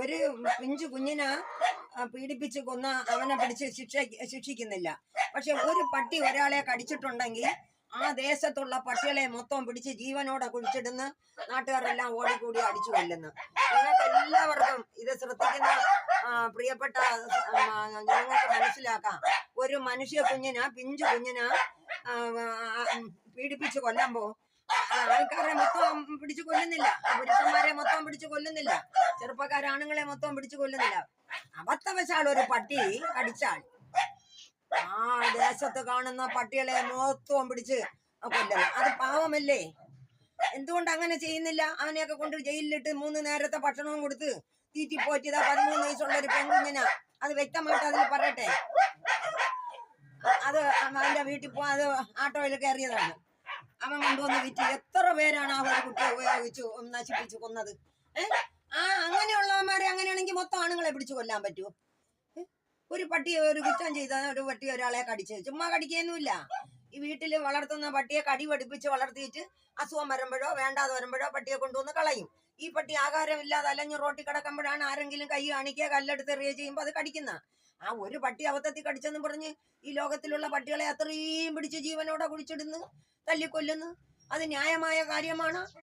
ഒരു പിഞ്ചു കുഞ്ഞിനെ പീഡിപ്പിച്ച് കൊന്ന അവനെ പിടിച്ച് ശിക്ഷിക്കുന്നില്ല. പക്ഷെ ഒരു പട്ടി ഒരാളെ കടിച്ചിട്ടുണ്ടെങ്കിൽ ആ ദേശത്തുള്ള പട്ടികളെ മൊത്തം പിടിച്ച് ജീവനോടെ കുഴിച്ചിടുന്ന നാട്ടുകാരെല്ലാം ഓടിക്കൂടി അടിച്ചു കൊല്ലുന്നു. നിങ്ങൾക്ക് എല്ലാവർക്കും ഇത് ശ്രദ്ധിക്കുന്ന പ്രിയപ്പെട്ട ജനങ്ങൾക്ക് മനസ്സിലാക്കാം. ഒരു മനുഷ്യ കുഞ്ഞിനെ പിഞ്ചു കുഞ്ഞിനെ പീഡിപ്പിച്ച് കൊല്ലുമ്പോ ആൾക്കാരെ മൊത്തം പിടിച്ചു കൊല്ലുന്നില്ല, പുരുഷന്മാരെ മൊത്തം പിടിച്ചു കൊല്ലുന്നില്ല, ചെറുപ്പക്കാരാണുങ്ങളെ മൊത്തം പിടിച്ചു കൊല്ലുന്നില്ല. അബദ്ധവശാൽ ഒരു പട്ടി കടിച്ചാൽ ആ ദേശത്ത് കാണുന്ന പട്ടികളെ മൊത്തവും പിടിച്ച് കൊല്ലുന്നു. അത് പാവമല്ലേ? എന്തുകൊണ്ട് അങ്ങനെ ചെയ്യുന്നില്ല? അവനെയൊക്കെ കൊണ്ട് ജയിലിലിട്ട് 3 നേരത്തെ ഭക്ഷണവും കൊടുത്ത് തീറ്റിപ്പോറ്റിയതാ 13 വയസ്സുള്ള ഒരു പെൺകുഞ്ഞിനാ. അത് വ്യക്തമായിട്ട് അതിൽ പറയട്ടെ. അത് അവന്റെ വീട്ടിൽ പോ, അത് ആട്ടോയിൽ കയറിയതാണ്. അവൻ കൊണ്ടുവന്ന് വിറ്റ് എത്ര പേരാണ് ആ ഒരു കുട്ടിയെ ഉപയോഗിച്ചു നശിപ്പിച്ചു കൊന്നത്? അങ്ങനെയുള്ളവന്മാരെ അങ്ങനെയാണെങ്കിൽ മൊത്തം ആണുങ്ങളെ പിടിച്ചു കൊല്ലാൻ പറ്റുമോ? ഒരു പട്ടിയെ ഒരു കുറ്റം ചെയ്ത ഒരു പട്ടി ഒരാളെ കടിച്ച് ചുമ്മാ കടിക്കുകയൊന്നുമില്ല. ഈ വീട്ടിൽ വളർത്തുന്ന പട്ടിയെ കടി പഠിപ്പിച്ച് വളർത്തിയിട്ട് അസുഖം വരുമ്പോഴോ വേണ്ടാതെ വരുമ്പോഴോ പട്ടിയെ കൊണ്ടുവന്ന് കളയും. ഈ പട്ടി ആഹാരമില്ലാതെ അലഞ്ഞു റോട്ടിൽ കിടക്കുമ്പോഴാണ് ആരെങ്കിലും കൈ കാണിക്കുക കല്ലെടുത്ത് എറിയുക ചെയ്യുമ്പോൾ അത് കടിക്കുന്ന. ആ ഒരു പട്ടി അബദ്ധത്തിൽ കടിച്ചെന്ന് പറഞ്ഞ് ഈ ലോകത്തിലുള്ള പട്ടികളെ അത്രയും പിടിച്ച് ജീവനോടെ കുഴിച്ചിടുന്നു, തല്ലിക്കൊല്ലുന്നു. അത് ന്യായമായ കാര്യമാണ്?